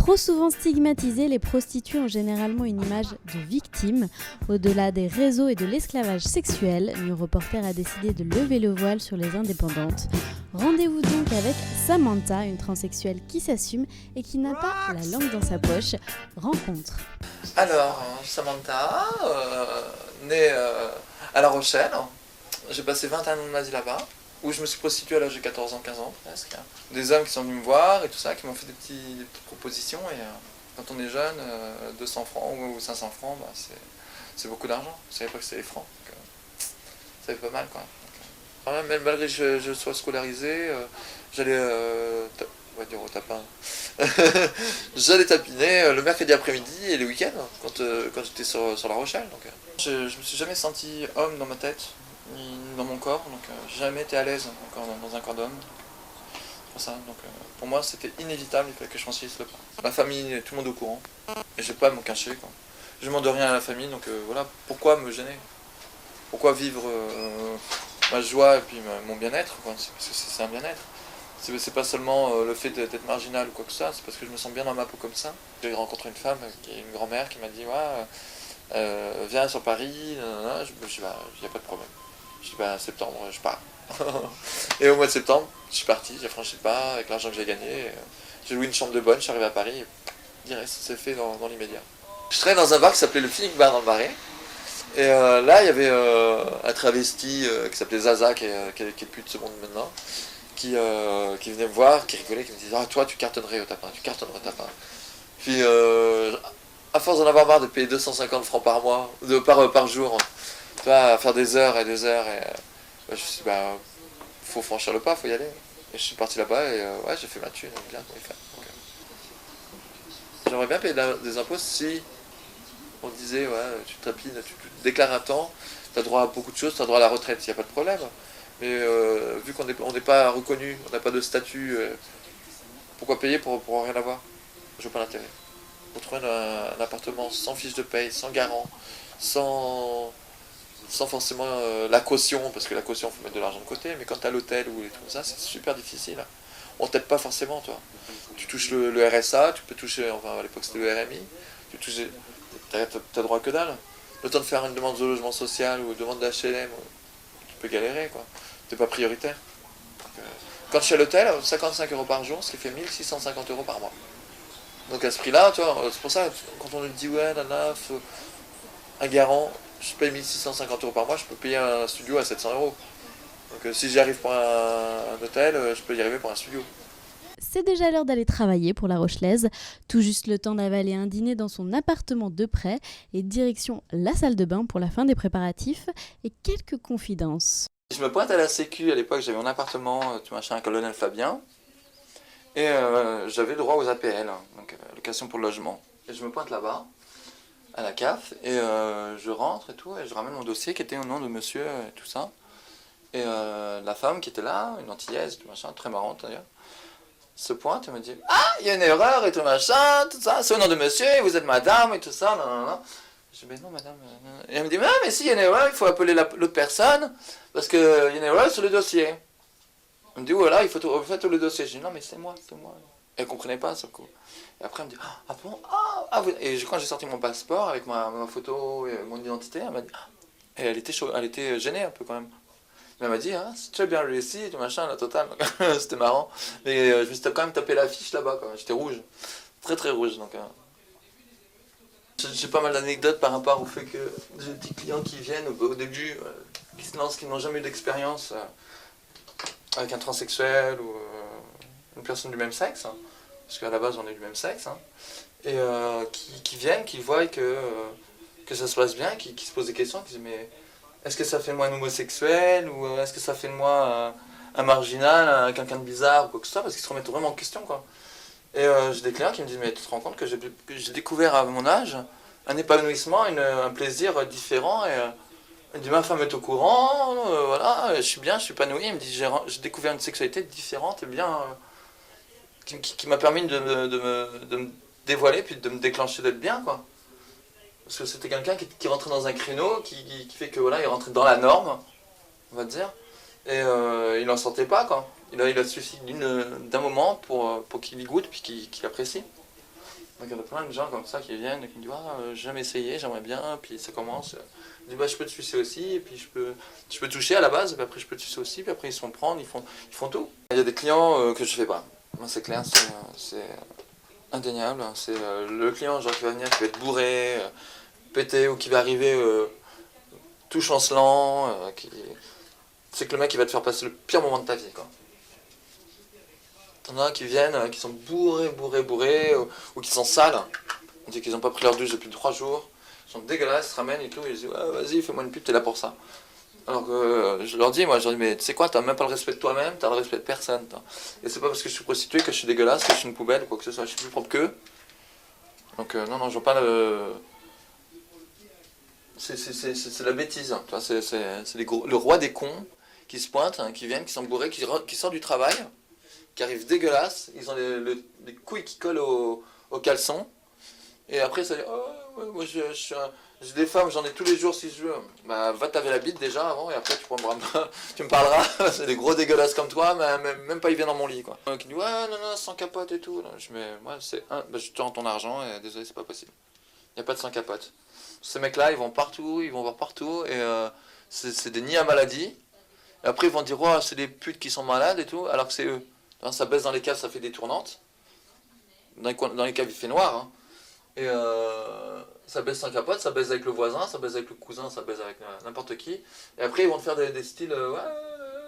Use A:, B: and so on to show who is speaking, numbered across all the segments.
A: Trop souvent stigmatisées, les prostituées ont généralement une image de victime. Au-delà des réseaux et de l'esclavage sexuel, New Reporter a décidé de lever le voile sur les indépendantes. Rendez-vous donc avec Samantha, une transsexuelle qui s'assume et qui n'a pas la langue dans sa poche. Rencontre.
B: Alors, Samantha, née à La Rochelle, j'ai passé 21 ans de ma vie là-bas, où je me suis prostituée à l'âge de 14 ans, 15 ans presque. Des hommes qui sont venus me voir et tout ça, qui m'ont fait des petites propositions. Et quand on est jeune, 200 francs ou 500 francs, bah, c'est beaucoup d'argent. Je savais pas que c'était les francs, donc ça fait pas mal quoi. Donc, même malgré que je sois scolarisé, j'allais on va dire au tapin. J'allais tapiner le mercredi après-midi et le week-end quand j'étais sur La Rochelle. Donc, je me suis jamais senti homme dans ma tête, ni dans mon corps, donc j'ai jamais été à l'aise encore dans un corps d'homme. Pour ça, donc pour moi c'était inévitable, il fallait que je franchisse le pas. Ma famille, tout le monde est au courant, et je vais pas m'en cacher quoi. Je demande rien à la famille, donc voilà, pourquoi me gêner? Pourquoi vivre ma joie et puis mon bien-être quoi? C'est parce que c'est un bien-être. C'est pas seulement le fait d'être marginal ou quoi que ça, c'est parce que je me sens bien dans ma peau comme ça. J'ai rencontré une femme, qui est une grand-mère, qui m'a dit ouais, viens sur Paris, je dis bah, y a pas de problème. Je dis bah septembre, je pars. Et au mois de septembre, je suis parti, j'ai franchi le pas avec l'argent que j'ai gagné. J'ai loué une chambre de bonne, je suis arrivé à Paris et direct, ça s'est fait dans l'immédiat. Je travaillais dans un bar qui s'appelait le Phoenix Bar dans le Marais. Et là, il y avait un travesti qui s'appelait Zaza, qui est plus de ce monde maintenant. Qui venait me voir, qui rigolait, qui me disait ah toi tu cartonnerais au tapin, tu cartonnerais au tapin. Puis à force d'en avoir marre de payer 250 francs par mois, par jour, tu vois, à faire des heures et des heures, et je me suis dit bah faut franchir le pas, faut y aller. Et je suis parti là-bas et ouais j'ai fait ma thune, bien comment il fait. Donc, j'aimerais bien payer des impôts si on disait ouais tu trapines, tu déclares un temps, tu as droit à beaucoup de choses, tu as droit à la retraite, il n'y a pas de problème. Mais vu qu'on n'est pas reconnu, on n'a pas de statut, pourquoi payer pour rien avoir? Je vois pas l'intérêt. Pour trouver un appartement sans fiche de paye, sans garant, sans forcément la caution, parce que la caution, il faut mettre de l'argent de côté, mais quand tu as l'hôtel ou les trucs comme ça, c'est super difficile. On t'aide pas forcément, toi. Tu touches le RSA, tu peux toucher, enfin à l'époque c'était le RMI, t'as droit que dalle. Le temps de faire une demande de logement social ou une demande d'HLM, tu peux galérer, quoi. T'es pas prioritaire. Quand je suis à l'hôtel, 55 € par jour, ce qui fait 1650 € par mois. Donc à ce prix-là, tu vois, c'est pour ça, quand on nous dit ouais, nana, un garant, je paye 1650 € par mois, je peux payer un studio à 700 €. Donc si j'y arrive pour un hôtel, je peux y arriver pour un studio.
A: C'est déjà l'heure d'aller travailler pour la Rochelaise. Tout juste le temps d'avaler un dîner dans son appartement de près et direction la salle de bain pour la fin des préparatifs et quelques confidences.
B: Je me pointe à la Sécu, à l'époque j'avais mon appartement, tout machin, à Colonel Fabien, et j'avais le droit aux APL, donc location pour le logement. Et je me pointe là-bas, à la CAF, et je rentre et tout, et je ramène mon dossier qui était au nom de monsieur et tout ça. Et la femme qui était là, une antillaise, tout machin, très marrante d'ailleurs, se pointe et me dit ah, il y a une erreur et tout machin, tout ça, c'est au nom de monsieur, et vous êtes madame et tout ça, non, non, non. Je dis, mais non, madame. Et elle me dit, mais si, il y a une erreur, il faut appeler l'autre personne, parce qu'il y a une erreur sur le dossier. Elle me dit, voilà, il faut refaire tout le dossier. Je dis, non, mais c'est moi, c'est moi. Elle ne comprenait pas, sur le coup. Et après, elle me dit, ah bon, Et quand j'ai sorti mon passeport avec ma photo et mon identité, elle m'a dit, ah. Et elle était gênée un peu quand même. Mais elle m'a dit, c'est très bien réussi, tout machin, la totale. C'était marrant. Mais je me suis quand même tapé l'affiche là-bas, quoi. J'étais rouge. Très, très rouge, donc. J'ai pas mal d'anecdotes par rapport au fait que j'ai des petits clients qui viennent au début, qui se lancent, qui n'ont jamais eu d'expérience avec un transsexuel ou une personne du même sexe, hein, parce qu'à la base on est du même sexe, hein, et qui viennent, qui voient que ça se passe bien, qui se posent des questions, qui disent mais est-ce que ça fait de moi un homosexuel ou est-ce que ça fait de moi un marginal, quelqu'un de bizarre ou quoi que ce soit, parce qu'ils se remettent vraiment en question quoi. Et j'ai des clients qui me disent mais tu te rends compte que j'ai découvert à mon âge un épanouissement, un plaisir différent et il me dit ma femme est au courant, voilà, je suis bien, je suis épanoui. Il me dit j'ai découvert une sexualité différente et bien qui m'a permis de me dévoiler puis de me déclencher d'être bien quoi. Parce que c'était quelqu'un qui rentrait dans un créneau qui fait que voilà, il rentrait dans la norme, on va dire, et il n'en sortait pas quoi. Il a suffi d'un moment pour qu'il y goûte puis qu'il apprécie. Donc il y a plein de gens comme ça qui viennent et qui me disent ah, j'ai jamais essayé, j'aimerais bien, puis ça commence. Je dis bah je peux te sucer aussi, et puis je peux toucher à la base, et puis après je peux te sucer aussi, puis après ils se font prendre, ils font tout. Il y a des clients que je fais pas. Moi c'est clair, c'est indéniable. C'est le client genre qui va venir, qui va être bourré, pété, ou qui va arriver tout chancelant, c'est que le mec il va te faire passer le pire moment de ta vie quoi. Il y en a qui viennent, qui sont bourrés, ou qui sont sales. On dit qu'ils n'ont pas pris leur douche depuis 3 jours. Ils sont dégueulasses, ils se ramènent et tout. Ils disent ouais, vas-y, fais-moi une pub, t'es là pour ça. Alors que je leur dis, mais tu sais quoi, t'as même pas le respect de toi-même, t'as le respect de personne. Et c'est pas parce que je suis prostituée que je suis dégueulasse, que je suis une poubelle ou quoi que ce soit. Je suis plus propre qu'eux. Donc non, je vois pas le. C'est la bêtise. Hein, c'est le roi des cons qui se pointent, hein, qui viennent, qui sont bourrés, qui sortent du travail, qui arrivent dégueulasses, ils ont les couilles qui collent au caleçon, et après ça dit oh, ouais, moi j'ai des femmes, j'en ai tous les jours si je veux. Bah va t'aver la bite déjà avant, et après tu me parleras, c'est des gros dégueulasses comme toi, mais même pas ils viennent dans mon lit quoi. Qui dit ouais non, sans capote et tout, je mets, moi c'est je te rends ton argent, et désolé c'est pas possible. Il n'y a pas de sans capote. Ces mecs là ils vont partout, ils vont voir partout, et c'est des nids à maladie, et après ils vont dire oh c'est des putes qui sont malades et tout, alors que c'est eux. Ça baisse dans les caves, ça fait des tournantes. Dans les caves, il fait noir. Hein. Et ça baisse sans capote, ça baisse avec le voisin, ça baisse avec le cousin, ça baisse avec n'importe qui. Et après, ils vont te faire des styles, ouais,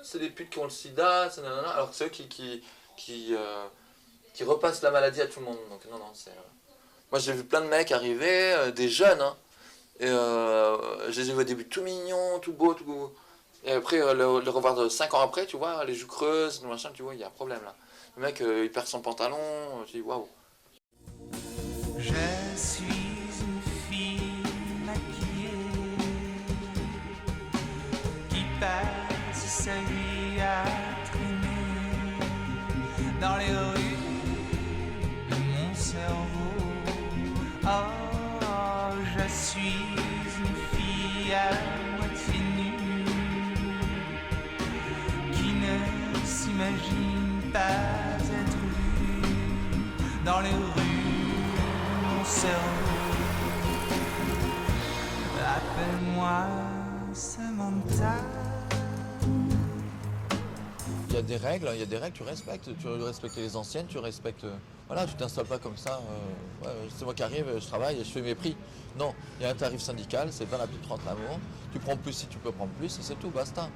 B: c'est des putes qui ont le sida, alors que c'est eux qui repassent la maladie à tout le monde. Donc non, c'est... Moi, j'ai vu plein de mecs arriver, des jeunes, hein, et je les ai vus au début tout mignons, tout beaux, tout beau. Et après, le revoir 5 ans après, tu vois, les joues creuses, le machin, tu vois, il y a un problème là. Le mec, il perd son pantalon, je dis waouh.
C: Je suis une fille maquillée qui passe sa vie à traîner dans les rues de mon cerveau. Oh, je suis une fille à moitié nue qui ne s'imagine pas être vue dans les rues. Appelle-moi Samantha.
D: Il y a des règles, tu respectes les anciennes, tu respectes... Voilà, tu t'installes pas comme ça, ouais, c'est moi qui arrive, je travaille et je fais mes prix. Non, il y a un tarif syndical, c'est 20 la plus 30 l'amour. Tu prends plus si tu peux prendre plus, et c'est tout, basta.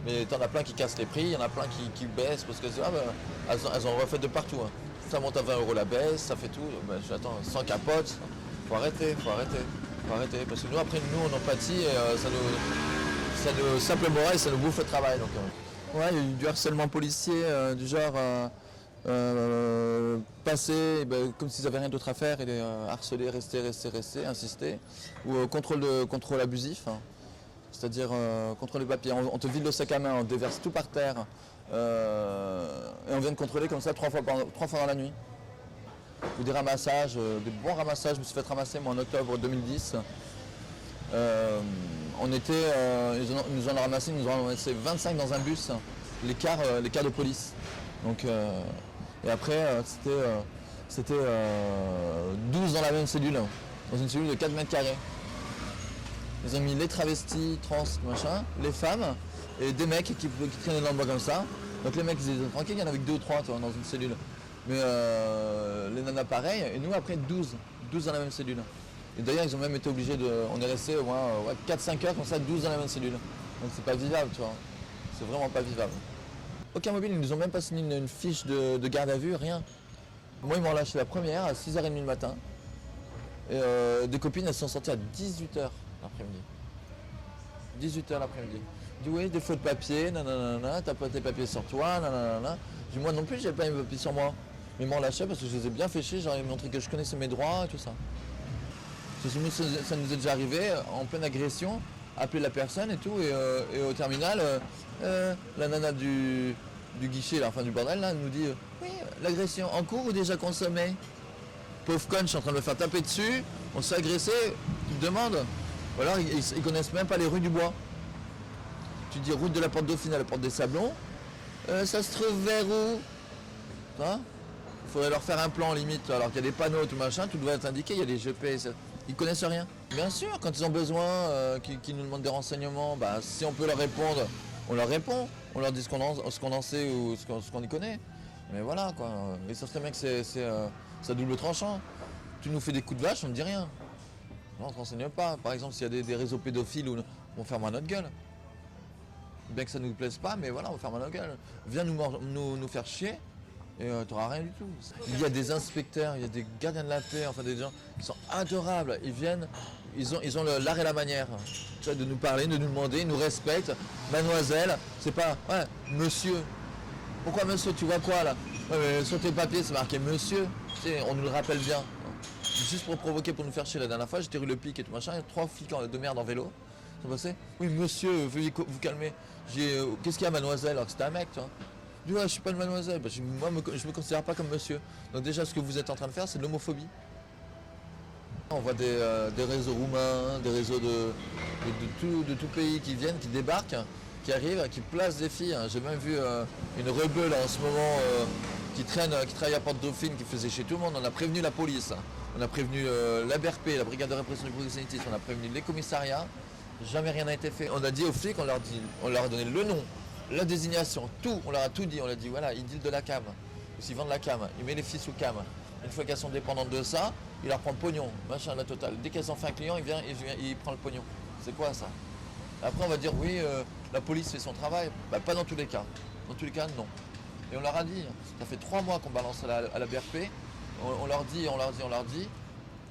D: Mais t'en as plein qui cassent les prix, il y en a plein qui baissent parce que elles ont refait de partout. Hein. Ça monte à 20 € la baisse, ça fait tout. Ben, j'attends, sans capote, faut arrêter. Parce que nous, après, on en pâtit et ça nous simple morale, ça nous bouffe le travail. Donc, ouais, il y a eu du harcèlement policier, du genre passer comme s'ils n'avaient rien d'autre à faire et les harceler, rester, insister. Ou contrôle abusif, hein. C'est-à-dire contrôle des papiers. On te vide le sac à main, on te déverse tout par terre. Et on vient de contrôler comme ça 3 fois dans la nuit. Ou des ramassages, des bons ramassages. Je me suis fait ramasser moi en octobre 2010. Ils nous en ont ramassé 25 dans un bus, les cars de police. Donc, et après c'était 12 dans la même cellule, dans une cellule de 4 mètres carrés. Ils ont mis les travestis, trans, machin, les femmes et des mecs qui traînaient dans le bois comme ça. Donc les mecs ils étaient tranquilles, il y en avait que 2 ou 3 dans une cellule. Mais les nanas pareil, et nous après 12 dans la même cellule. Et d'ailleurs ils ont même été obligés on est resté au moins 4-5 heures comme ça, 12 dans la même cellule. Donc c'est pas vivable, tu vois. C'est vraiment pas vivable. Aucun mobile, ils nous ont même pas signé une fiche de garde à vue, rien. Moi ils m'ont lâché la première à 6h30 le matin. Et des copines elles sont sorties à 18h l'après-midi. 18h l'après-midi. Je dis oui, des faux de papier, nanana, t'as pas tes papiers sur toi, nanana. Je dis moi non plus, j'avais pas mes papiers sur moi. Mais ils m'ont lâché parce que je les ai bien fait chier, j'aurais montré que je connaissais mes droits et tout ça. Ça nous est déjà arrivé en pleine agression, appeler la personne et tout, et au terminal, la nana du guichet, là, enfin du bordel, là, nous dit oui, l'agression en cours ou déjà consommée. Pauvre conne, je suis en train de me faire taper dessus, on se fait agresser, tu te demandes. Ou alors ils connaissent même pas les rues du bois. Tu dis route de la Porte Dauphine à la Porte des Sablons, ça se trouve vers où? Hein? Il faudrait leur faire un plan limite, alors qu'il y a des panneaux, tout machin, tout doit être indiqué, il y a des GPS. Ils connaissent rien. Bien sûr, quand ils ont besoin, qu'ils nous demandent des renseignements, bah, si on peut leur répondre, on leur répond. On leur dit ce qu'on en sait ou ce qu'on y connaît. Mais voilà quoi. Et ça serait bien que c'est à double tranchant. Tu nous fais des coups de vache, on ne dit rien. Non, on ne te renseigne pas. Par exemple, s'il y a des réseaux pédophiles, on ferme à notre gueule. Bien que ça ne nous plaise pas, mais voilà, on ferme à notre gueule. Viens nous faire chier et tu n'auras rien du tout. Il y a des inspecteurs, il y a des gardiens de la paix, enfin des gens qui sont adorables. Ils viennent, ils ont l'art et la manière, tu vois, de nous parler, de nous demander, ils nous respectent. Mademoiselle, c'est pas, ouais, monsieur. Pourquoi monsieur, tu vois quoi là? Ouais, mais sur tes papiers c'est marqué monsieur, tu sais, on nous le rappelle bien. Juste pour provoquer, pour nous faire chier. La dernière fois, j'étais rue Le Pic et tout machin, il y a 3 flics de merde en vélo. Ils sont passés. Oui monsieur, veuillez vous calmer. J'ai qu'est-ce qu'il y a mademoiselle? Alors que c'était un mec, tu vois. Je dis ouais, je suis pas une mademoiselle, bah, moi je me considère pas comme monsieur. Donc déjà ce que vous êtes en train de faire c'est de l'homophobie. On voit des réseaux roumains, des réseaux de tout pays qui viennent, qui débarquent, qui arrivent, qui placent des filles. J'ai même vu une rebeu là en ce moment qui travaille à Porte-Dauphine, qui faisait chez tout le monde. On a prévenu la police, on a prévenu la BRP, la brigade de répression du proxénétisme, on a prévenu les commissariats. Jamais rien n'a été fait. On a dit aux flics, on leur a donné le nom, la désignation, tout, on leur a tout dit. On leur a dit voilà, ils dealent de la cam, ils vendent la cam, ils mettent les filles sous cam. Une fois qu'elles sont dépendantes de ça, il leur prend le pognon, machin, la totale. Dès qu'elles ont fait un client, il prend le pognon. C'est quoi ça? Après on va dire oui, la police fait son travail. Bah, pas dans tous les cas. Dans tous les cas, non. Et on leur a dit, ça fait 3 mois qu'on balance à la BRP, on leur dit,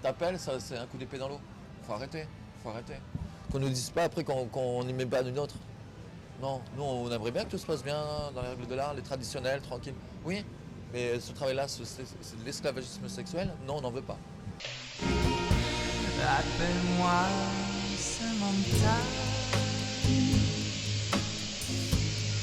D: t'appelles, ça c'est un coup d'épée dans l'eau. Faut arrêter. Qu'on ne nous dise pas après qu'on n'y met pas d'une autre. Non, nous on aimerait bien que tout se passe bien dans les règles de l'art, les traditionnels, tranquille. Oui, mais ce travail-là, c'est de l'esclavagisme sexuel. Non, on n'en veut pas.
C: Appelle-moi Samantha.